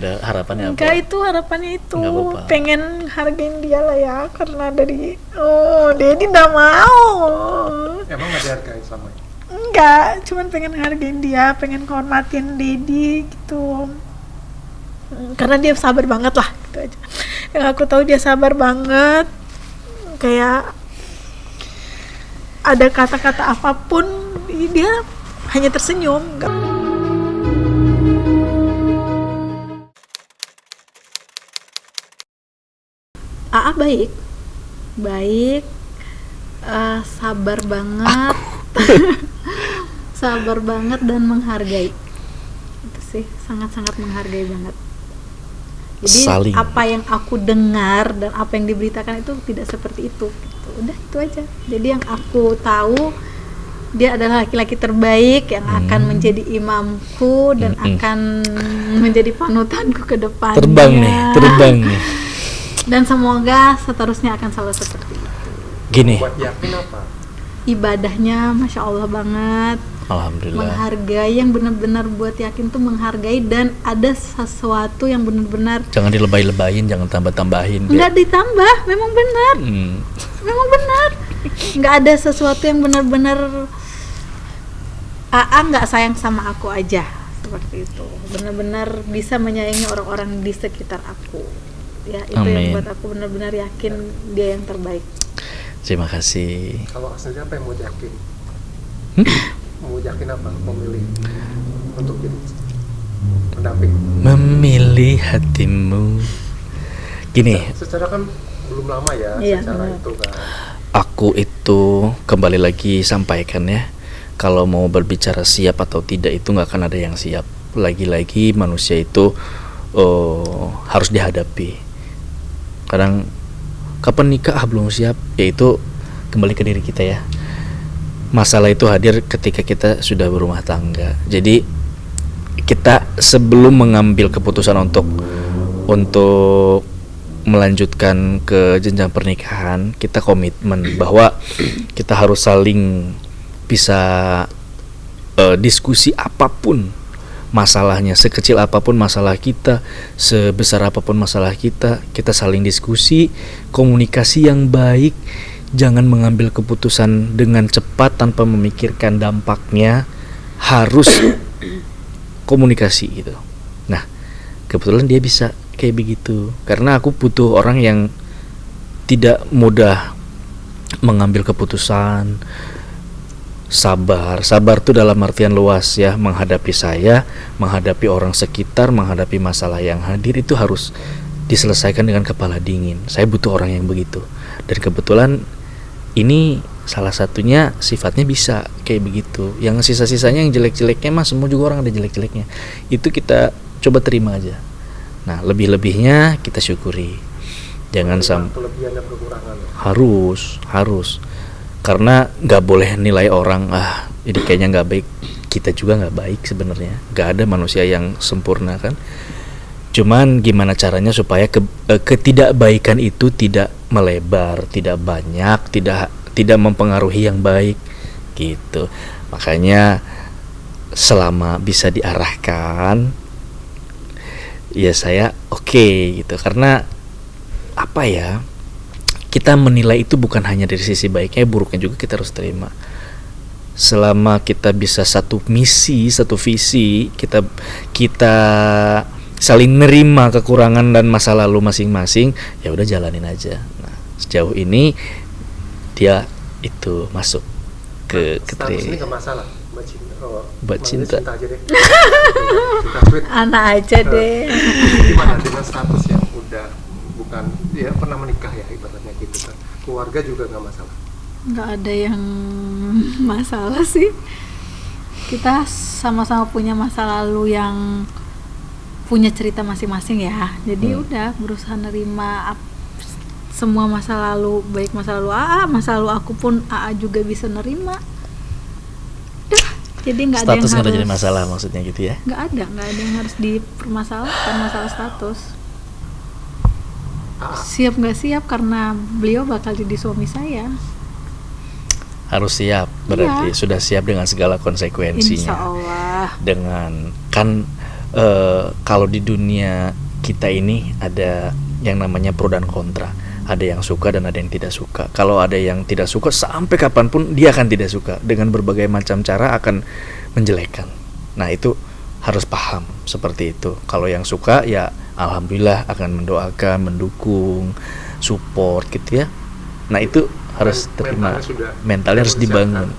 Ada harapannya apa? Enggak, itu harapannya itu Nggak apa-apa. pengen hargain dia lah ya, karena dari Dedi nggak mau. Emang nggak dihargai selama ini? Enggak, cuman pengen hargain dia, pengen kehormatin Dedi gitu. Karena dia sabar banget lah, gitu aja. Yang aku tahu dia sabar banget, kayak ada kata-kata apapun dia hanya tersenyum. AA baik, sabar banget, sabar banget dan menghargai. Itu sih sangat-sangat menghargai banget. Jadi Saling. apa yang aku dengar dan apa yang diberitakan itu tidak seperti itu. Gitu. Udah itu aja. Jadi yang aku tahu dia adalah laki-laki terbaik yang akan menjadi imamku dan akan menjadi panutanku ke depannya. Terbang nih. Dan semoga seterusnya akan selalu seperti itu. Gini, Buat yakin apa? Ibadahnya Masya Allah banget. alhamdulillah. Menghargai, yang benar-benar buat yakin tuh menghargai, dan ada sesuatu yang benar-benar Jangan dilebay-lebayin, jangan tambah-tambahin. nggak ditambah, memang benar. Memang benar. Nggak ada sesuatu yang benar-benar AA nggak sayang sama aku aja, seperti itu. Benar-benar bisa menyayangi orang-orang di sekitar aku. Ya, itu Amin. yang buat aku benar-benar yakin dia yang terbaik. Terima kasih. Kalau sendiri apa yang mau yakin? Mau yakin apa? Memilih untuk jadi pendamping. Memilih hatimu. Gini, Secara kan belum lama ya, Iya, secara benar. itu kan. aku itu kembali lagi sampaikan ya, kalau mau berbicara siap atau tidak itu nggak akan ada yang siap. Lagi-lagi manusia itu harus dihadapi. Kadang kapan nikah belum siap, yaitu kembali ke diri kita ya. Masalah itu hadir ketika kita sudah berumah tangga. Jadi kita sebelum mengambil keputusan untuk melanjutkan ke jenjang pernikahan, kita komitmen bahwa kita harus saling bisa diskusi apapun masalahnya, sekecil apapun masalah kita, sebesar apapun masalah kita saling diskusi, komunikasi yang baik, jangan mengambil keputusan dengan cepat tanpa memikirkan dampaknya, harus komunikasi gitu. Nah, kebetulan dia bisa kayak begitu, karena aku butuh orang yang tidak mudah mengambil keputusan, sabar tuh dalam artian luas ya, menghadapi saya, menghadapi orang sekitar, menghadapi masalah yang hadir itu harus diselesaikan dengan kepala dingin. Saya butuh orang yang begitu, dan kebetulan ini salah satunya sifatnya bisa kayak begitu. Yang sisa-sisanya yang jelek-jeleknya mah semua juga orang ada jelek-jeleknya, itu kita coba terima aja. Nah, lebih-lebihnya kita syukuri, jangan sampai Kelebihan dan kekurangan. harus karena nggak boleh nilai orang, ini kayaknya nggak baik. Kita juga nggak baik sebenarnya, nggak ada manusia yang sempurna kan. Cuman gimana caranya supaya ketidakbaikan itu tidak melebar, tidak banyak, tidak mempengaruhi yang baik gitu. Makanya selama bisa diarahkan ya saya oke gitu, karena apa ya, kita menilai itu bukan hanya dari sisi baiknya, buruknya juga kita harus terima. Selama kita bisa satu misi, satu visi, kita saling nerima kekurangan dan masa lalu masing-masing, ya udah jalanin aja. Nah, sejauh ini dia itu masuk ke Status ini nggak masalah, Mbak Cinta. aja deh. Cinta sweet. Anak aja deh. Gimana dengan status yang udah bukan ya pernah menikah ya ibaratnya gitu kan, keluarga juga nggak masalah? Nggak ada yang masalah sih. Kita sama-sama punya masa lalu yang punya cerita masing-masing ya. Jadi udah berusaha nerima semua masa lalu, baik masa lalu AA, masa lalu aku pun AA juga bisa nerima. Udah, jadi nggak ada yang Status nggak ada harus jadi masalah maksudnya gitu ya. nggak ada yang harus dipermasalahkan masalah status. Siap nggak siap karena beliau bakal jadi suami saya. Harus siap, berarti Iya. sudah siap dengan segala konsekuensinya. Insya Allah. Dengan kan kalau di dunia kita ini ada yang namanya pro dan kontra. Ada yang suka dan ada yang tidak suka. Kalau ada yang tidak suka, sampai kapanpun dia akan tidak suka, dengan berbagai macam cara akan menjelekan. Nah itu harus paham seperti itu. Kalau yang suka ya alhamdulillah akan mendoakan, mendukung, support gitu ya. Nah itu harus terima, mentalnya harus dibangun.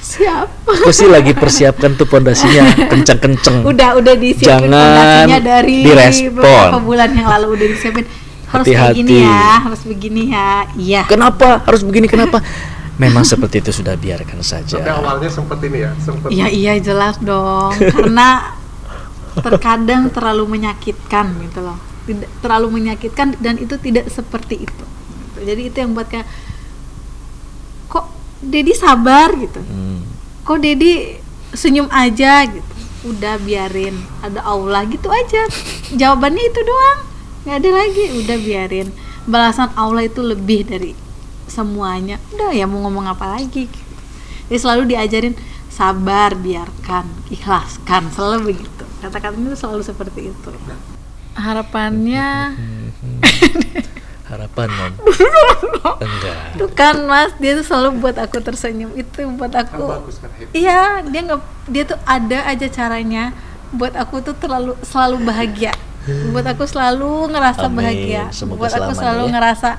Siap. Aku sih lagi persiapkan tuh pondasinya kenceng-kenceng. Udah disiapin Jangan fondasinya dari direspon. beberapa bulan yang lalu udah disiapin. Harus Hati-hati. begini ya, harus begini ya. Iya. Kenapa harus begini? Kenapa? Memang seperti itu, sudah biarkan saja. Tapi awalnya sempet ini ya, sempet. Iya jelas dong. Karena terkadang terlalu menyakitkan gitu loh. Terlalu menyakitkan dan itu tidak seperti itu. Jadi itu yang buat kayak kok Dedi sabar gitu. Kok Dedi senyum aja gitu. Udah biarin, ada Allah gitu aja. Jawabannya itu doang. Nggak ada lagi, udah biarin. Balasan Allah itu lebih dari semuanya. Udah ya mau ngomong apa lagi gitu. Jadi selalu diajarin sabar, biarkan, ikhlaskan, selalu begitu. Kata-katanya itu selalu seperti itu. Harapannya Harapan Mom. Enggak. tuh kan Mas, dia tuh selalu buat aku tersenyum. Itu buat Kan aku. bagus kan, happy. Iya, dia tuh ada aja caranya buat aku tuh selalu bahagia. Buat aku selalu ngerasa Amin. bahagia. Semoga Buat aku selamanya selalu ya. ngerasa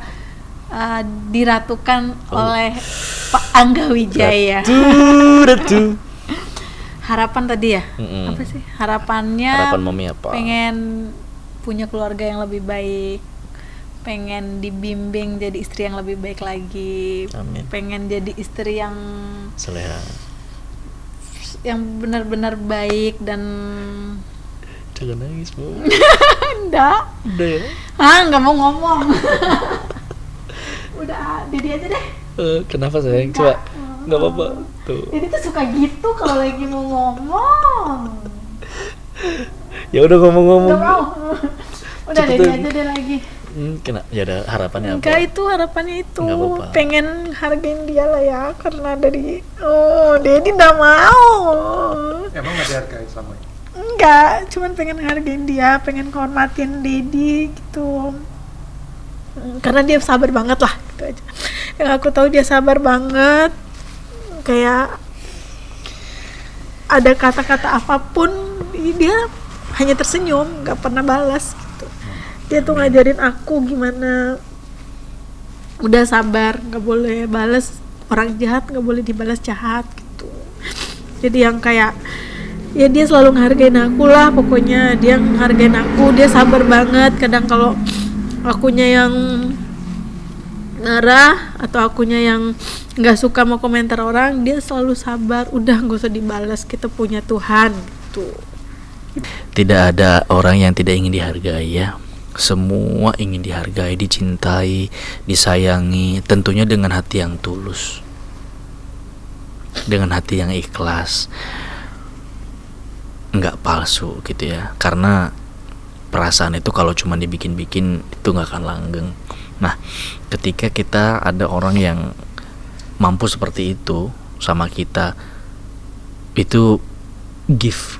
diratukan oleh Pak Angga Wijaya. Ratu. Harapan tadi ya? Mm-mm. Apa sih? Harapannya Harapan Mami apa? pengen punya keluarga yang lebih baik, pengen dibimbing jadi istri yang lebih baik lagi. Amin. Pengen jadi istri yang Seleha. benar-benar baik dan Jangan nangis, Bu. enggak. Udah ya. Nggak mau ngomong. Udah, Dedi aja deh. Kenapa sayang? Coba. Enggak apa-apa. Tuh. Dedi tuh suka gitu kalau lagi mau ngomong. Ya udah ngomong-ngomong. Nggak mau. Udah, Dedi Cepetan. aja deh lagi. Ya udah, harapannya apa? Enggak, itu harapannya itu Nggak apa-apa. pengen hargain dia lah ya, karena dari Dedi nggak mau. Emang nggak dihargai selama ini? Enggak, cuman pengen hargain dia, pengen hormatin Dedi gitu. Karena dia sabar banget lah, gitu aja. Yang aku tahu dia sabar banget. Kayak ada kata-kata apapun dia hanya tersenyum, nggak pernah balas gitu. Dia tuh ngajarin aku gimana udah sabar, nggak boleh balas orang jahat, nggak boleh dibalas jahat gitu. Jadi yang kayak ya dia selalu ngehargain aku lah, pokoknya dia ngehargain aku, dia sabar banget. Kadang kalau akunya yang marah atau akunya yang nggak suka mau komentar orang, dia selalu sabar, udah nggak usah dibalas, kita punya Tuhan gitu. Tidak ada orang yang tidak ingin dihargai ya. Semua ingin dihargai, dicintai, disayangi, tentunya dengan hati yang tulus, dengan hati yang ikhlas, nggak palsu gitu ya. Karena perasaan itu kalau cuma dibikin-bikin itu nggak akan langgeng. Nah, ketika kita ada orang yang mampu seperti itu sama kita, itu gift,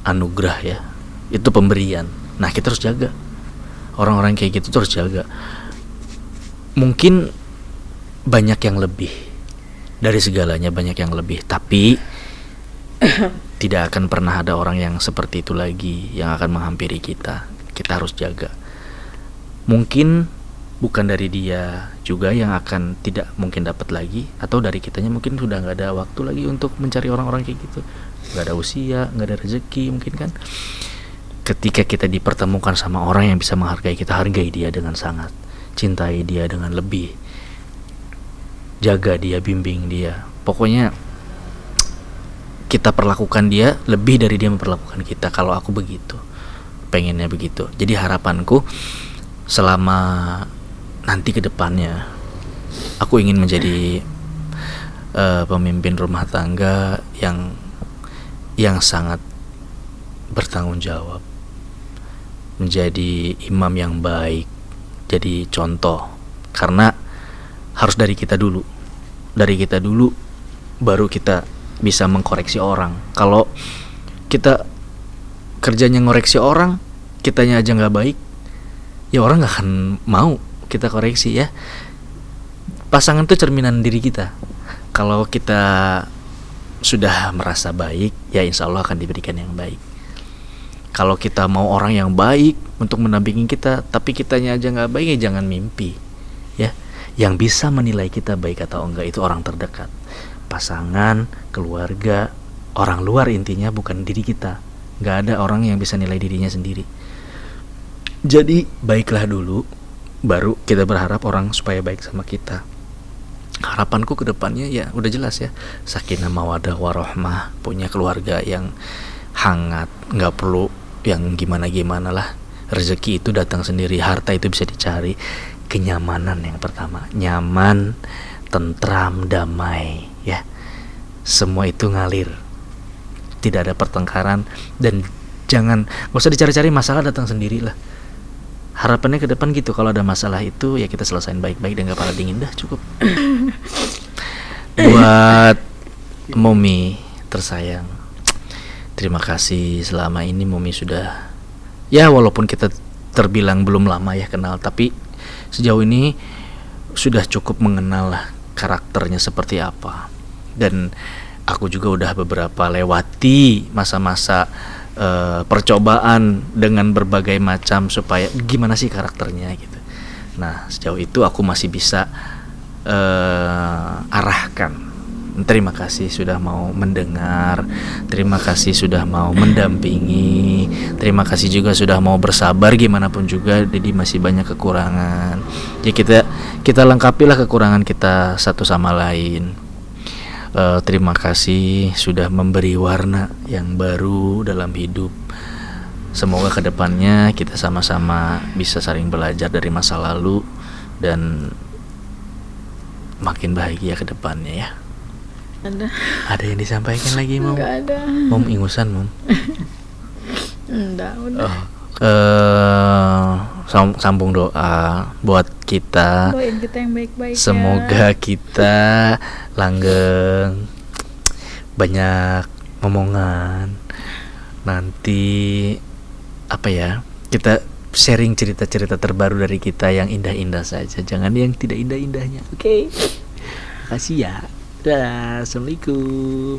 anugerah ya, itu pemberian. Nah, kita harus jaga orang-orang kayak gitu, terus jaga. Mungkin banyak yang lebih dari segalanya, banyak yang lebih, tapi tidak akan pernah ada orang yang seperti itu lagi yang akan menghampiri kita. Kita harus jaga. Mungkin bukan dari dia juga yang akan tidak mungkin dapat lagi, atau dari kitanya mungkin sudah nggak ada waktu lagi untuk mencari orang-orang kayak gitu, nggak ada usia, nggak ada rezeki mungkin kan. Ketika kita dipertemukan sama orang yang bisa menghargai kita, hargai dia dengan sangat, cintai dia dengan lebih, jaga dia, bimbing dia, pokoknya kita perlakukan dia lebih dari dia memperlakukan kita. Kalau aku begitu, pengennya begitu. Jadi harapanku selama nanti ke depannya, aku ingin menjadi pemimpin rumah tangga yang sangat bertanggung jawab, menjadi imam yang baik, jadi contoh. Karena harus dari kita dulu, baru kita bisa mengkoreksi orang. Kalau kita kerjanya ngoreksi orang, kitanya aja nggak baik, ya orang nggak akan mau kita koreksi ya. Pasangan tuh cerminan diri kita. Kalau kita sudah merasa baik, ya insya Allah akan diberikan yang baik. Kalau kita mau orang yang baik untuk mendampingi kita, tapi kitanya aja nggak baik, ya jangan mimpi ya. Yang bisa menilai kita baik atau enggak itu orang terdekat, pasangan, keluarga, orang luar, intinya bukan diri kita. Nggak ada orang yang bisa nilai dirinya sendiri. Jadi baiklah dulu, baru kita berharap orang supaya baik sama kita. Harapanku ke depannya ya udah jelas ya, sakinah mawaddah warahmah, punya keluarga yang hangat, nggak perlu yang gimana-gimana lah. Rezeki itu datang sendiri, harta itu bisa dicari. Kenyamanan yang pertama, nyaman, tentram, damai ya. Semua itu ngalir, tidak ada pertengkaran, dan nggak usah dicari-cari, masalah datang sendiri lah. Harapannya ke depan gitu, kalau ada masalah itu ya kita selesain baik-baik dan gak kepala dingin, dah cukup. Buat Momi tersayang, terima kasih selama ini Momi sudah, ya walaupun kita terbilang belum lama ya kenal, tapi sejauh ini sudah cukup mengenal lah karakternya seperti apa. Dan aku juga udah beberapa lewati masa-masa percobaan dengan berbagai macam supaya gimana sih karakternya gitu. Nah sejauh itu aku masih bisa arahkan. Terima kasih sudah mau mendengar, terima kasih sudah mau mendampingi, terima kasih juga sudah mau bersabar. Gimana pun juga Dedi masih banyak kekurangan, ya kita lengkapilah kekurangan kita satu sama lain. Terima kasih sudah memberi warna yang baru dalam hidup. Semoga kedepannya kita sama-sama bisa saling belajar dari masa lalu dan makin bahagia ke depannya ya. Ada yang disampaikan lagi, Mom? Enggak ada. Mom ingusan, Mom. Enggak, udah. Sambung doa buat kita. Doain kita yang baik-baik Semoga ya. kita langgeng, banyak omongan. Nanti apa ya? Kita sharing cerita-cerita terbaru dari kita yang indah-indah saja, jangan yang tidak indah-indahnya. Oke. Makasih ya. Dah, assalamualaikum.